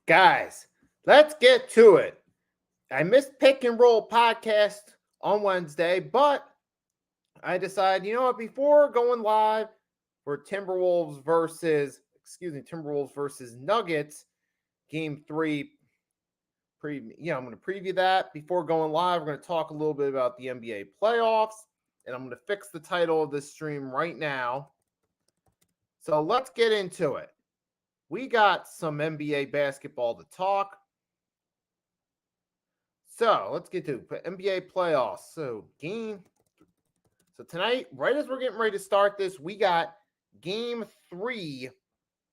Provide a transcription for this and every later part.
Guys, let's get to it. I missed Pick and Roll podcast on Wednesday, but I decided, before going live for Timberwolves versus Nuggets, game 3. I'm going to preview that before going live. We're going to talk a little bit about the NBA playoffs, and I'm going to fix the title of this stream right now. So let's get into it. We got some NBA basketball to talk. So let's get to NBA playoffs. So tonight, right as we're getting ready to start this, we got game 3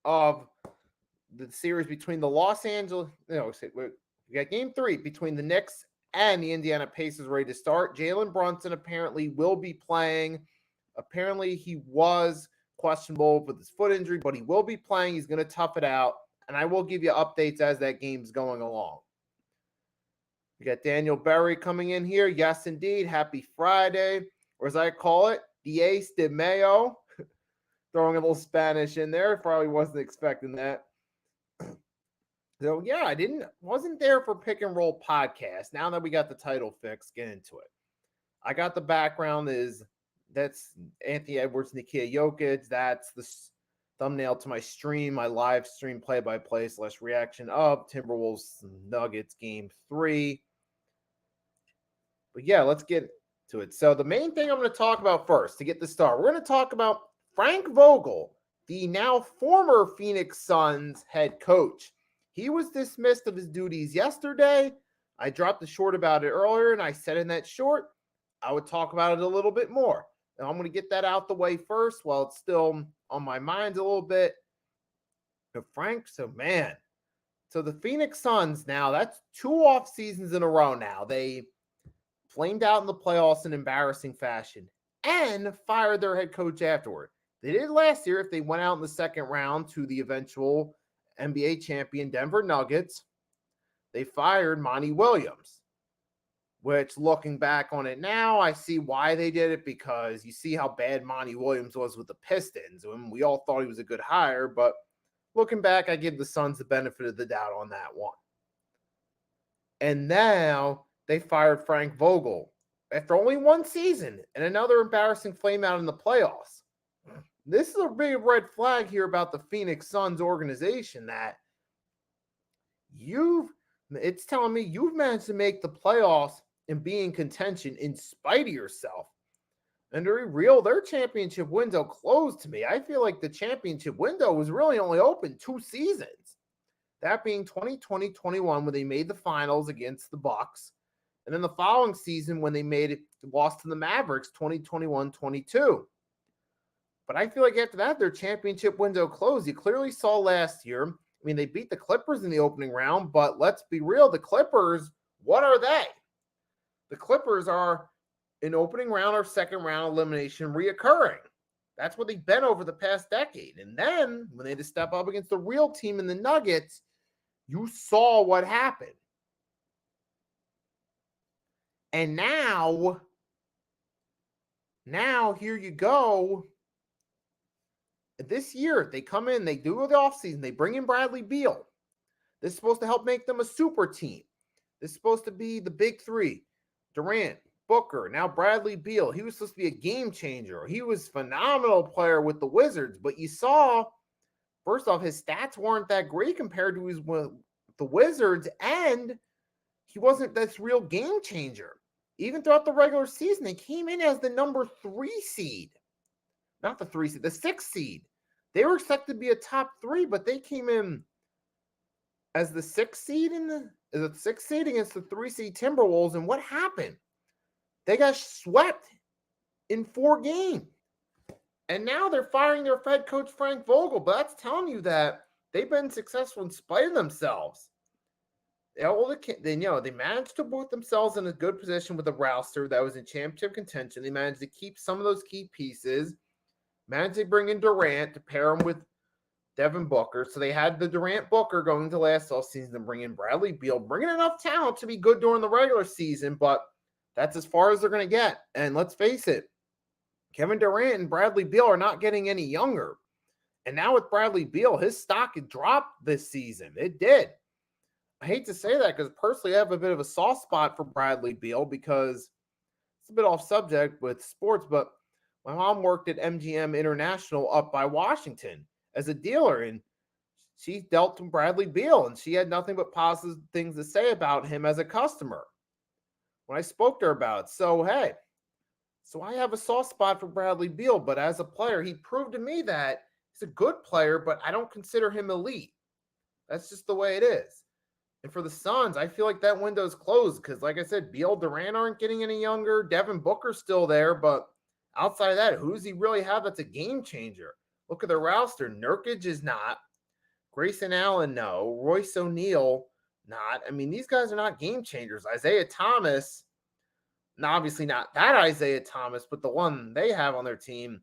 of the series between the we got game 3 between the Knicks and the Indiana Pacers ready to start. Jalen Brunson apparently will be playing. Apparently he was questionable with his foot injury, but he will be playing. He's going to tough it out, and I will give you updates as that game's going along. We got Daniel Berry coming in here. Yes, indeed. Happy Friday, or as I call it, Diez de Mayo. Throwing a little Spanish in there. Probably wasn't expecting that. So yeah, wasn't there for Pick and Roll podcast. Now that we got the title fixed, get into it. I got the background that's Anthony Edwards, nikolajokic. That's the thumbnail to my stream, my live stream play-by-play / reaction of Timberwolves Nuggets game 3. But yeah, let's get to it. So the main thing I'm going to talk about first to get the start, we're going to talk about Frank Vogel, the now former Phoenix Suns head coach. He was dismissed of his duties yesterday. I dropped a short about it earlier, and I said in that short, I would talk about it a little bit more. And I'm going to get that out the way first while it's still on my mind a little bit. So the Phoenix Suns now, that's 2 off seasons in a row now. They flamed out in the playoffs in embarrassing fashion and fired their head coach afterward. They did last year if they went out in the second round to the eventual NBA champion Denver Nuggets. They fired Monty Williams, which looking back on it now, I see why they did it, because you see how bad Monty Williams was with the Pistons. And we all thought he was a good hire, but looking back, I give the Suns the benefit of the doubt on that one. And now they fired Frank Vogel after only 1 season and another embarrassing flame out in the playoffs. This is a big red flag here about the Phoenix Suns organization, that it's telling me you've managed to make the playoffs and be in contention in spite of yourself. And to be real, their championship window closed to me. I feel like the championship window was really only open 2 seasons. That being 2020-21 when they made the finals against the Bucks. And then the following season when they lost to the Mavericks 2021-22. But I feel like after that, their championship window closed. You clearly saw last year. I mean, they beat the Clippers in the opening round, but let's be real. The Clippers, what are they? The Clippers are an opening round or second round elimination reoccurring. That's what they've been over the past decade. And then when they had to step up against the real team in the Nuggets, you saw what happened. And now here you go. This year, they come in, they do the offseason, they bring in Bradley Beal. This is supposed to help make them a super team. This is supposed to be the big 3. Durant, Booker, now Bradley Beal. He was supposed to be a game changer. He was a phenomenal player with the Wizards, but you saw, first off, his stats weren't that great compared to the Wizards, and he wasn't this real game changer. Even throughout the regular season, they came in as the number 3 seed. Not the 3 seed, the 6th seed. They were expected to be a top 3, but they came in as the 6th seed against the 3 seed Timberwolves. And what happened? They got swept in 4 games. And now they're firing their head coach Frank Vogel. But that's telling you that they've been successful in spite of themselves. They managed to put themselves in a good position with a roster that was in championship contention. They managed to keep some of those key pieces. Managed to bring in Durant to pair him with Devin Booker. So they had the Durant Booker going to last offseason and bring in Bradley Beal, bringing enough talent to be good during the regular season, but that's as far as they're going to get. And let's face it, Kevin Durant and Bradley Beal are not getting any younger. And now with Bradley Beal, his stock had dropped this season. It did. I hate to say that because personally I have a bit of a soft spot for Bradley Beal because it's a bit off subject with sports, but my mom worked at MGM International up by Washington as a dealer, and she dealt with Bradley Beal, and she had nothing but positive things to say about him as a customer when I spoke to her about it. So, hey, so I have a soft spot for Bradley Beal, but as a player, he proved to me that he's a good player, but I don't consider him elite. That's just the way it is. And for the Suns, I feel like that window's closed because, like I said, Beal, Durant aren't getting any younger. Devin Booker's still there, but outside of that, who does he really have that's a game changer? Look at the roster. Nurkic is not. Grayson Allen, no. Royce O'Neal, not. I mean, these guys are not game changers. Isaiah Thomas, obviously not that Isaiah Thomas, but the one they have on their team.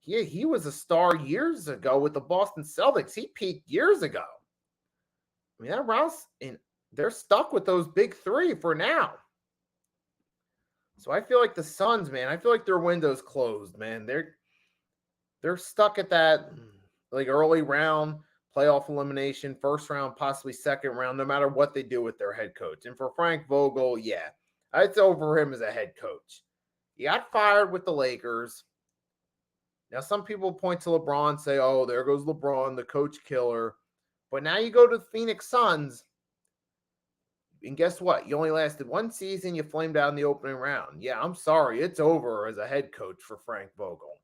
He was a star years ago with the Boston Celtics. He peaked years ago. I mean, that Rouse, and they're stuck with those big three for now. So I feel like the Suns, man, I feel like their window's closed, man. They're stuck at that like early round playoff elimination, first round, possibly second round, no matter what they do with their head coach. And for Frank Vogel, yeah, it's over him as a head coach. He got fired with the Lakers. Now, some people point to LeBron, say, oh, there goes LeBron, the coach killer. But now you go to the Phoenix Suns, and guess what? You only lasted one season. You flamed out in the opening round. Yeah, I'm sorry. It's over as a head coach for Frank Vogel.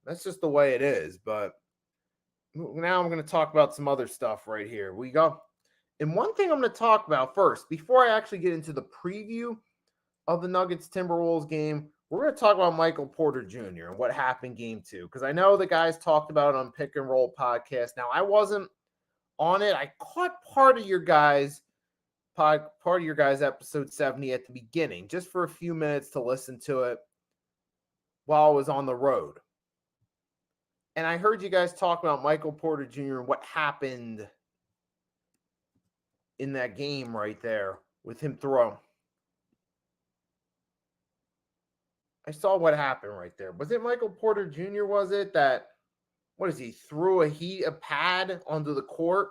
That's just the way it is. But now I'm going to talk about some other stuff right here. We go. And one thing I'm going to talk about first, before I actually get into the preview of the Nuggets-Timberwolves game, we're going to talk about Michael Porter Jr. and what happened game 2. Because I know the guys talked about it on Pick and Roll podcast. Now, I wasn't on it. I caught part of your guys' episode 70 at the beginning, just for a few minutes to listen to it while I was on the road. And I heard you guys talk about Michael Porter Jr. and what happened in that game right there with him throwing. I saw what happened right there. Was it Michael Porter Jr., was it, that, what is he, threw a pad onto the court?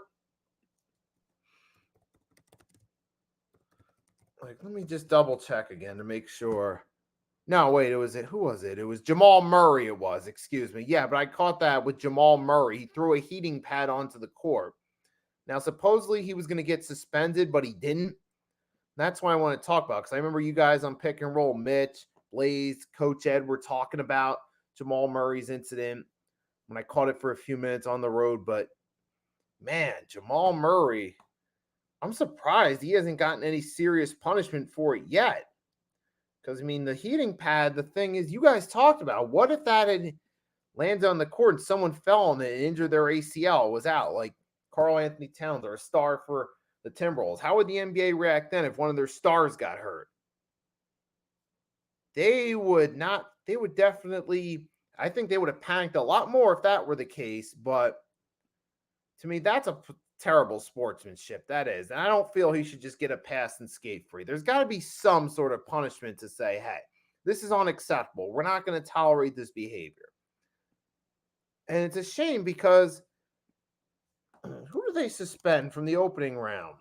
Like, let me just double check again to make sure. No, wait, who was it? It was Jamal Murray, excuse me. Yeah, but I caught that with Jamal Murray. He threw a heating pad onto the court. Now, supposedly he was going to get suspended, but he didn't. That's why I want to talk about, because I remember you guys on Pick and Roll, Mitch, Blaze, Coach Ed, were talking about Jamal Murray's incident when I caught it for a few minutes on the road. But, man, Jamal Murray, I'm surprised he hasn't gotten any serious punishment for it yet. Because, I mean, the heating pad, the thing is, you guys talked about, what if that had landed on the court and someone fell on it and injured their ACL, was out, like Karl Anthony Towns or a star for the Timberwolves? How would the NBA react then if one of their stars got hurt? They would definitely, I think they would have panicked a lot more if that were the case. But to me, that's a terrible sportsmanship, that is. And I don't feel he should just get a pass and skate free. There's got to be some sort of punishment to say, hey, this is unacceptable. We're not going to tolerate this behavior. And it's a shame because who do they suspend from the opening round?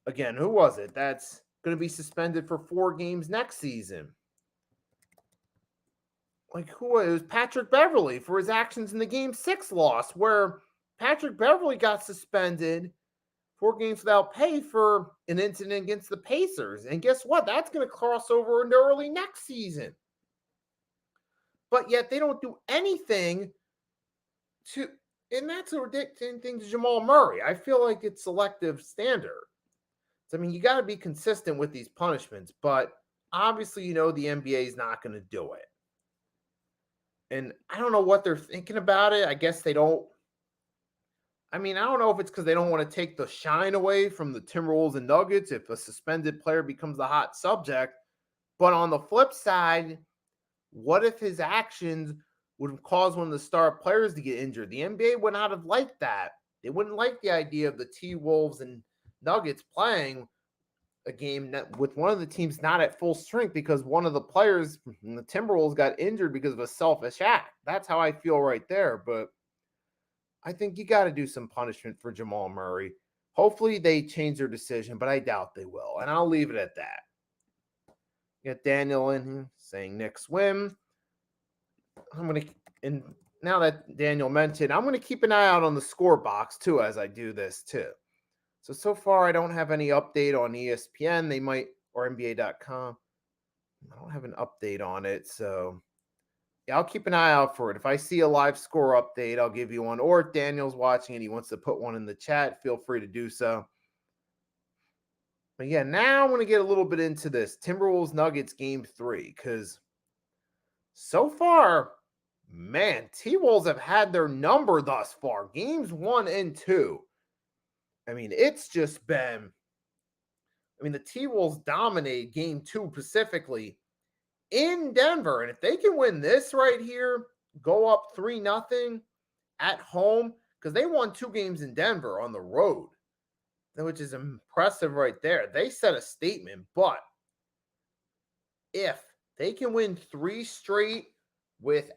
Again, who was it? That's going to be suspended for 4 games next season. Like, who? It was Patrick Beverley for his actions in the Game 6 loss, where Patrick Beverley got suspended 4 games without pay for an incident against the Pacers. And guess what? That's going to cross over into early next season. But yet they don't do anything to, and that's a ridiculous thing to Jamal Murray. I feel like it's selective standard. So, I mean, you got to be consistent with these punishments, but obviously, you know, the NBA is not going to do it. And I don't know what they're thinking about it. I guess they don't. I mean, I don't know if it's because they don't want to take the shine away from the Timberwolves and Nuggets if a suspended player becomes the hot subject. But on the flip side, what if his actions would have caused one of the star players to get injured? The NBA would not have liked that. They wouldn't like the idea of the T-Wolves and Nuggets playing a game with one of the teams not at full strength because one of the players in the Timberwolves got injured because of a selfish act. That's how I feel right there. But I think you got to do some punishment for Jamal Murray. Hopefully they change their decision, but I doubt they will. And I'll leave it at that. Get Daniel in here saying Knicks win. And now that Daniel mentioned, I'm gonna keep an eye out on the score box too as I do this too. So far I don't have any update on ESPN. They might, or NBA.com. I don't have an update on it, so yeah, I'll keep an eye out for it. If I see a live score update, I'll give you one. Or if Daniel's watching and he wants to put one in the chat, feel free to do so. But yeah, now I want to get a little bit into this Timberwolves Nuggets game 3, because so far, man, T-Wolves have had their number thus far. Games 1 and 2. I mean, it's just been, the T-Wolves dominated game 2 specifically in Denver. And if they can win this right here, go up 3-0 at home, because they won 2 games in Denver on the road, which is impressive right there. They set a statement, but if they can win 3 straight with,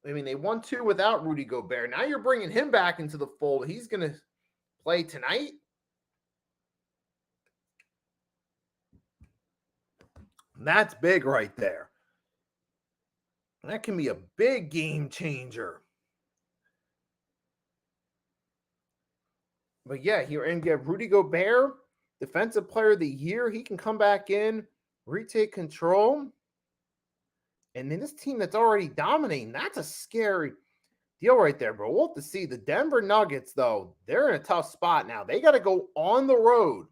they won 2 without Rudy Gobert. Now you're bringing him back into the fold. He's going to play tonight. That's big right there. That can be a big game changer. But yeah, here and get Rudy Gobert, Defensive Player of the Year. He can come back in, retake control. And then this team that's already dominating, that's a scary deal right there, bro. We'll have to see. The Denver Nuggets, though, they're in a tough spot now. They got to go on the road.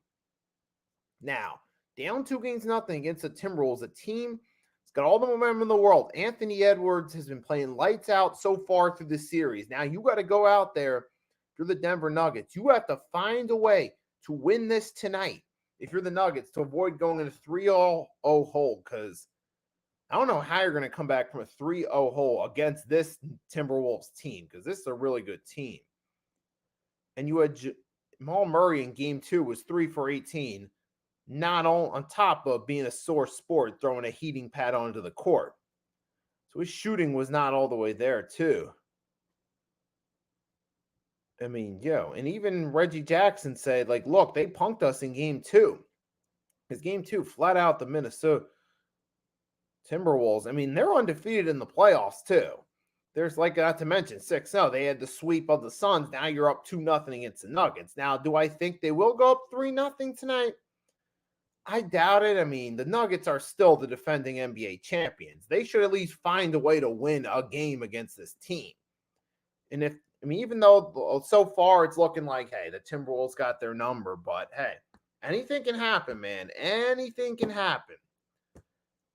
Now, down 2-0 against the Timberwolves, a team that's got all the momentum in the world. Anthony Edwards has been playing lights out so far through the series. Now, you got to go out there. If you're the Denver Nuggets, you have to find a way to win this tonight. If you're the Nuggets, to avoid going in a 3-0 hole, because I don't know how you're going to come back from a 3-0 hole against this Timberwolves team, because this is a really good team. And you had Jamal Murray in game 2 was 3 for 18, not on top of being a sore sport, throwing a heating pad onto the court. So his shooting was not all the way there too. And even Reggie Jackson said, like, look, they punked us in game 2. Because game 2, flat out the Minnesota Timberwolves, they're undefeated in the playoffs too. There's, like, not to mention 6-0. They had the sweep of the Suns. Now you're up 2-0 against the Nuggets. Now, do I think they will go up 3-0 tonight? I doubt it. The Nuggets are still the defending NBA champions. They should at least find a way to win a game against this team. And even though so far it's looking like, hey, the Timberwolves got their number, but hey, anything can happen, man. Anything can happen.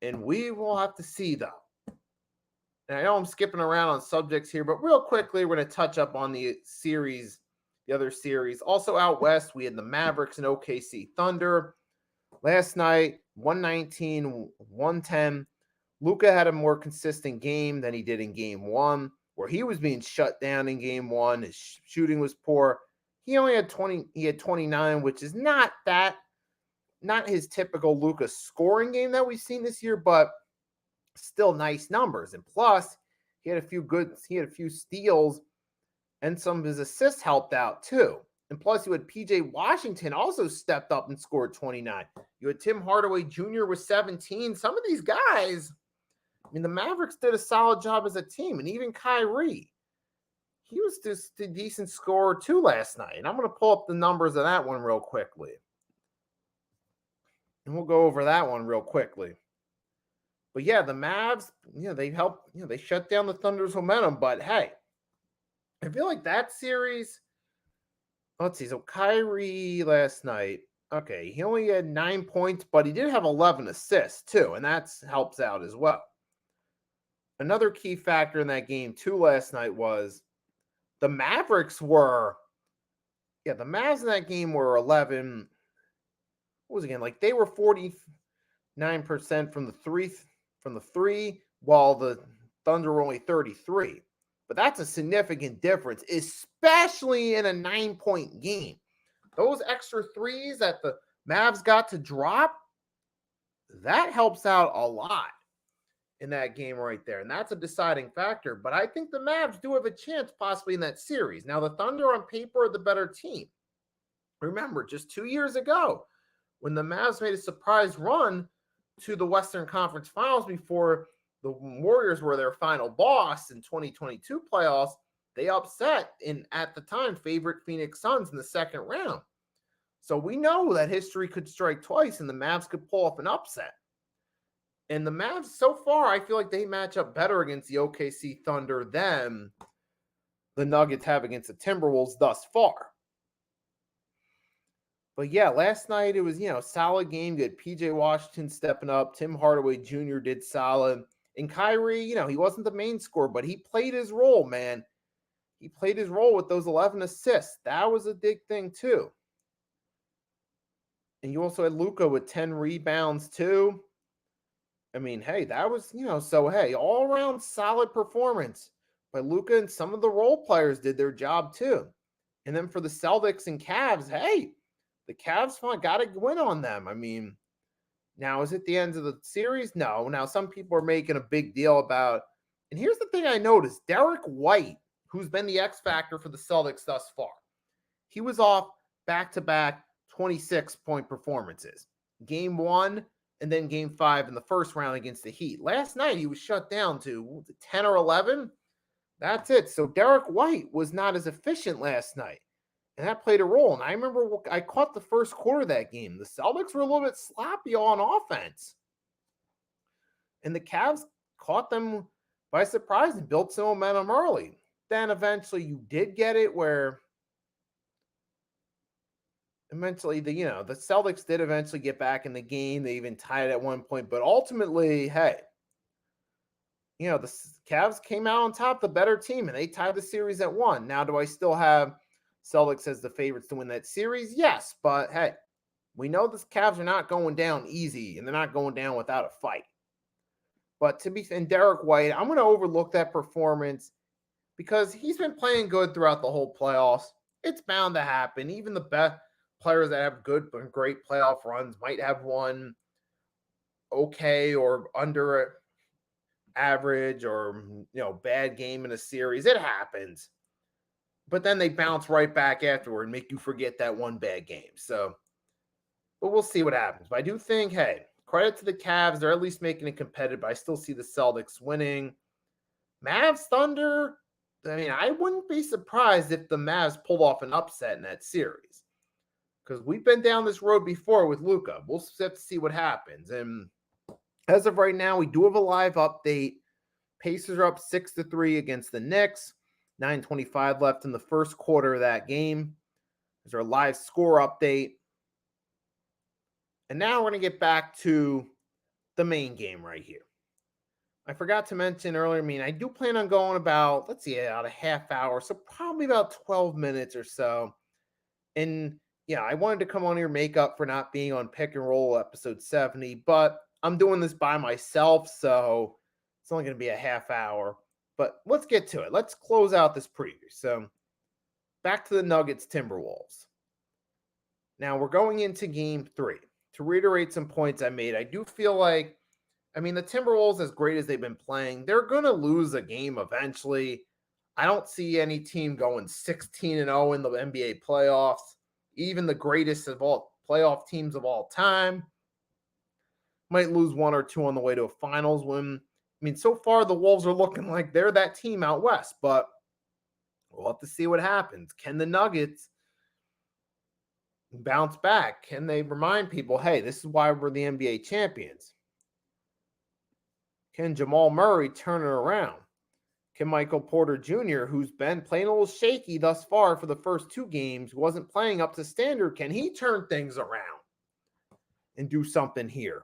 And we will have to see, though. And I know I'm skipping around on subjects here, but real quickly, we're going to touch up on the other series. Also out west, we had the Mavericks and OKC Thunder. Last night, 119-110. Luka had a more consistent game than he did in game 1, where he was being shut down in game 1. His shooting was poor. He only had 20. He had 29, which is not his typical Luka scoring game that we've seen this year, but still nice numbers. And plus, he had a few steals, and some of his assists helped out too. And plus, you had PJ Washington also stepped up and scored 29. You had Tim Hardaway Jr. with 17. Some of these guys, the Mavericks did a solid job as a team. And even Kyrie, he was just a decent scorer too last night. And I'm going to pull up the numbers of that one real quickly. And we'll go over that one real quickly. But yeah, the Mavs, they helped, they shut down the Thunder's momentum. But hey, I feel like that series, let's see. So Kyrie last night, okay, he only had 9 points, but he did have 11 assists too, and that helps out as well. Another key factor in that game too last night was the Mavericks were, the Mavs in that game were 11. What was it again? Like they were 49% from the three, while the Thunder were only 33. But that's a significant difference, especially in a 9-point game. Those extra threes that the Mavs got to drop, that helps out a lot in that game right there. And that's a deciding factor. But I think the Mavs do have a chance possibly in that series. Now, the Thunder on paper are the better team. Remember, just 2 years ago, when the Mavs made a surprise run to the Western Conference Finals before the Warriors were their final boss in 2022 playoffs, they upset at the time favorite Phoenix Suns in the second round. So we know that history could strike twice and the Mavs could pull off an upset. And the Mavs, so far, I feel like they match up better against the OKC Thunder than the Nuggets have against the Timberwolves thus far. But yeah, last night it was, solid game. You had PJ Washington stepping up. Tim Hardaway Jr. did solid. And Kyrie, he wasn't the main scorer, but he played his role, man. He played his role with those 11 assists. That was a big thing, too. And you also had Luka with 10 rebounds, too. I mean, hey, that was, all around solid performance by Luka, and some of the role players did their job, too. And then for the Celtics and Cavs, hey, the Cavs got to win on them. I mean, now is it the end of the series? No. Now, some people are making a big deal about, and here's the thing I noticed, Derek White, who's been the X factor for the Celtics thus far, he was off back-to-back 26-point performances. Game 1 and then Game 5 in the first round against the Heat. Last night, he was shut down to 10 or 11. That's it. So Derek White was not as efficient last night. And that played a role. And I remember I caught the first quarter of that game. The Celtics were a little bit sloppy on offense. And the Cavs caught them by surprise and built some momentum early. Then eventually you did get it where eventually the Celtics did eventually get back in the game. They even tied at one point. But ultimately, hey, the Cavs came out on top, the better team, and they tied the series at 1. Now, do I still have Celtics as the favorites to win that series? Yes, but hey, we know the Cavs are not going down easy, and they're not going down without a fight. But and Derek White, I'm going to overlook that performance because he's been playing good throughout the whole playoffs. It's bound to happen. Even the best players that have good but great playoff runs might have one okay or under average or bad game in a series. It happens. But then they bounce right back afterward and make you forget that one bad game. So, but we'll see what happens. But I do think, hey, credit to the Cavs. They're at least making it competitive, but I still see the Celtics winning. Mavs, Thunder, I mean, I wouldn't be surprised if the Mavs pulled off an upset in that series. Because we've been down this road before with Luka. We'll have to see what happens. And as of right now, we do have a live update. Pacers are up 6-3 against the Knicks. 9:25 left in the first quarter of that game. There's our live score update. And now we're going to get back to the main game right here. I forgot to mention earlier, I do plan on going about a half hour, so probably about 12 minutes or so. And yeah, I wanted to come on here, make up for not being on Pick and Roll episode 70, but I'm doing this by myself, so it's only going to be a half hour. But let's get to it. Let's close out this preview. So back to the Nuggets Timberwolves. Now we're going into game 3. To reiterate some points I made, I do feel like, the Timberwolves, as great as they've been playing, they're going to lose a game eventually. I don't see any team going 16-0 in the NBA playoffs. Even the greatest of all playoff teams of all time might lose 1 or 2 on the way to a finals win. So far the Wolves are looking like they're that team out west, but we'll have to see what happens. Can the Nuggets bounce back? Can they remind people, hey, this is why we're the NBA champions? Can Jamal Murray turn it around? Can Michael Porter Jr., who's been playing a little shaky thus far for the first 2 games, wasn't playing up to standard, can he turn things around and do something here?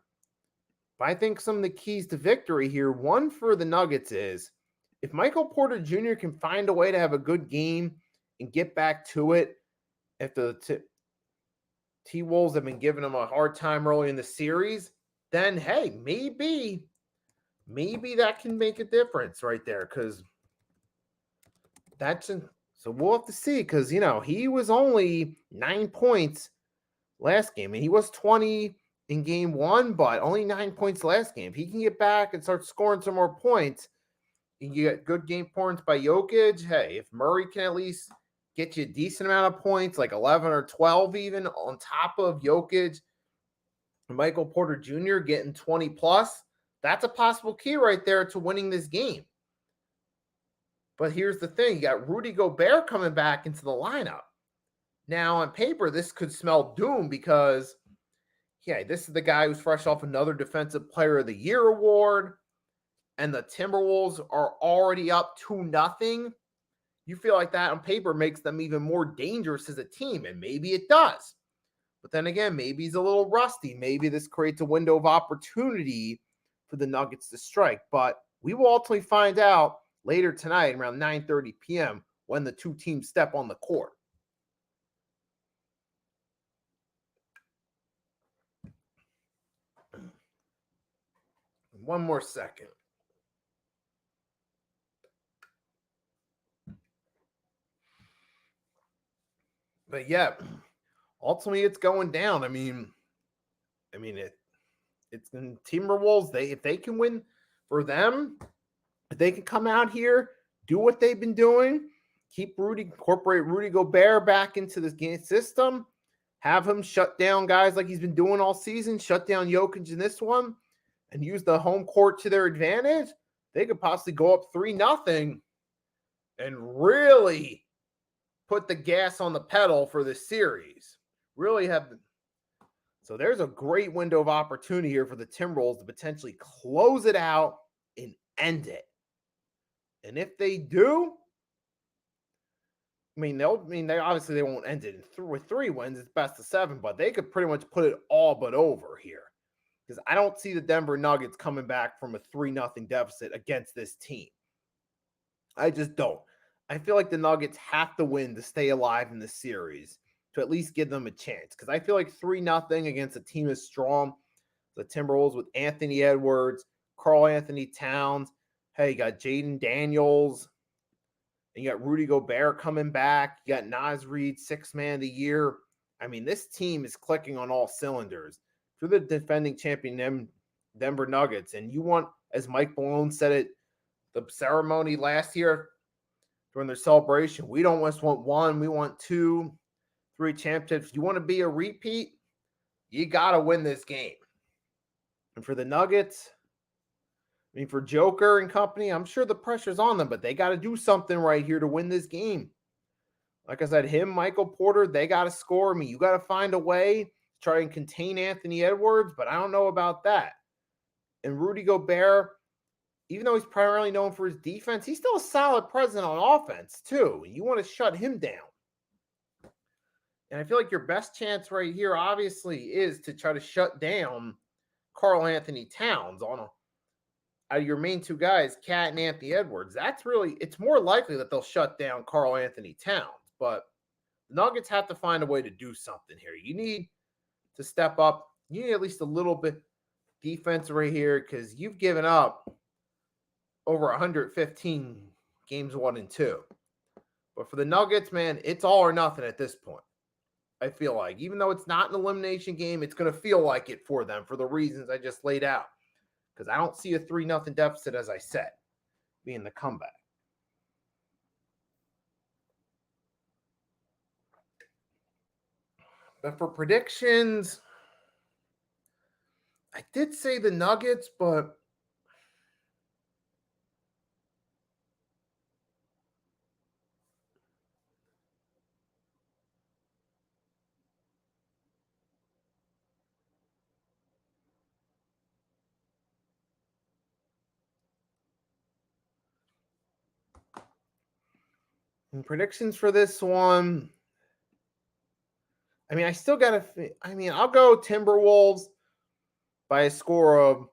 But I think some of the keys to victory here, one for the Nuggets is, if Michael Porter Jr. can find a way to have a good game and get back to it, if the T-Wolves have been giving him a hard time early in the series, then, hey, maybe that can make a difference right there, because so we'll have to see, because, he was only 9 points last game, and he was 20 in game 1, but only 9 points last game. If he can get back and start scoring some more points, you get good game points by Jokic. Hey, if Murray can at least get you a decent amount of points, like 11 or 12 even, on top of Jokic and Michael Porter Jr. getting 20 plus, that's a possible key right there to winning this game. But here's the thing. You got Rudy Gobert coming back into the lineup. Now, on paper, this could smell doom because, yeah, this is the guy who's fresh off another Defensive Player of the Year award, and the Timberwolves are already up 2-0. You feel like that on paper makes them even more dangerous as a team, and maybe it does. But then again, maybe he's a little rusty. Maybe this creates a window of opportunity for the Nuggets to strike. But we will ultimately find out later tonight around 9:30 p.m. when the two teams step on the court. One more second. But yeah, ultimately it's going down. I mean it's in Timberwolves. If they can win for them, if they can come out here, do what they've been doing, incorporate Rudy Gobert back into this game system, have him shut down guys like he's been doing all season, shut down Jokic in this one, and use the home court to their advantage, they could possibly go up 3-0 and really put the gas on the pedal for this series. Really have. So there's a great window of opportunity here for the Timberwolves to potentially close it out and end it. And if they do, they obviously they won't end it with 3 wins. It's best of 7, but they could pretty much put it all but over here. Because I don't see the Denver Nuggets coming back from a 3-0 deficit against this team. I just don't. I feel like the Nuggets have to win to stay alive in the series to at least give them a chance. Because I feel like 3-0 against a team as strong, the Timberwolves with Anthony Edwards, Karl Anthony Towns. Hey, you got Jaden Daniels. And you got Rudy Gobert coming back. You got Naz Reid, 6th man of the year. I mean, this team is clicking on all cylinders. If you're the defending champion Denver Nuggets, and you want, as Mike Malone said it, the ceremony last year during their celebration, we don't just want 1, we want 2, 3 championships. If you want to be a repeat, you got to win this game. And for the Nuggets, for Joker and company, I'm sure the pressure's on them, but they got to do something right here to win this game. Like I said, Michael Porter, they got to score. You got to find a way to try and contain Anthony Edwards, but I don't know about that. And Rudy Gobert, even though he's primarily known for his defense, he's still a solid presence on offense, too. You want to shut him down. And I feel like your best chance right here, obviously, is to try to shut down Karl Anthony Towns out of your main 2 guys, Cat and Anthony Edwards. It's more likely that they'll shut down Karl Anthony Towns. But the Nuggets have to find a way to do something here. You need to step up. You need at least a little bit defense right here because you've given up over 115 games 1 and 2. But for the Nuggets, man, it's all or nothing at this point. I feel like, even though it's not an elimination game, it's going to feel like it for them for the reasons I just laid out. Because I don't see a 3-0 deficit, as I said, being the comeback. But for predictions, I did say the Nuggets, but predictions for this one, I still got to, I'll go Timberwolves by a score of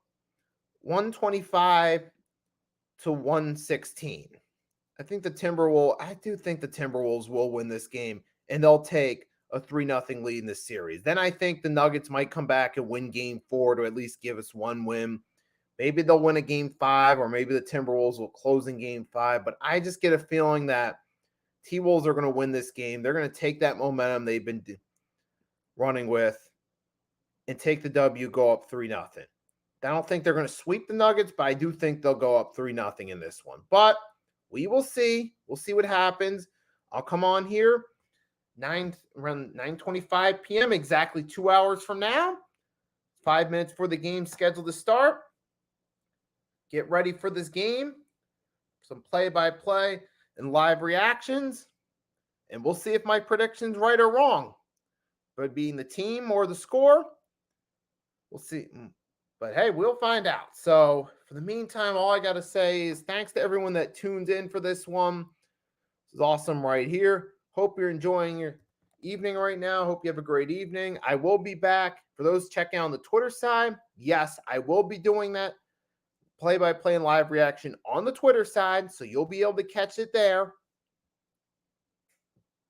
125 to 116. I do think the Timberwolves will win this game, and they'll take a 3-0 lead in this series. Then I think the Nuggets might come back and win game 4 to at least give us 1 win. Maybe they'll win a game 5, or maybe the Timberwolves will close in game 5. But I just get a feeling that T-Wolves are going to win this game. They're going to take that momentum they've been running with and take the W, go up 3-0. I don't think they're going to sweep the Nuggets, but I do think they'll go up 3-0 in this one. But we will see. We'll see what happens. I'll come on here around 9:25 p.m. exactly 2 hours from now. 5 minutes for the game scheduled to start. Get ready for this game. Some play-by-play and live reactions. And we'll see if my prediction's right or wrong. But being the team or the score, we'll see. But hey, we'll find out. So for the meantime, all I got to say is thanks to everyone that tuned in for this one. This is awesome right here. Hope you're enjoying your evening right now. Hope you have a great evening. I will be back. For those checking out on the Twitter side, yes, I will be doing that play-by-play and live reaction on the Twitter side, so you'll be able to catch it there.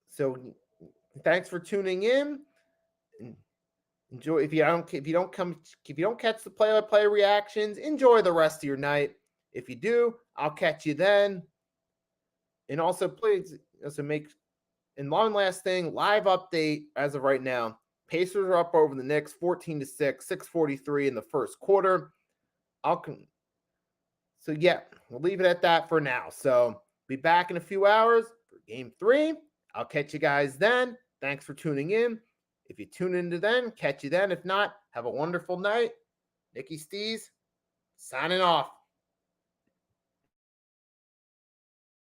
So thanks for tuning in. Enjoy. If you don't catch the play-by-play reactions, enjoy the rest of your night. If you do, I'll catch you then. And also, please make. And one last thing, live update as of right now. Pacers are up over the Knicks 14-6, 6:43 in the first quarter. So yeah, we'll leave it at that for now. So be back in a few hours for game 3. I'll catch you guys then. Thanks for tuning in. If you tune into then, catch you then. If not, have a wonderful night. Nicky Stees, signing off.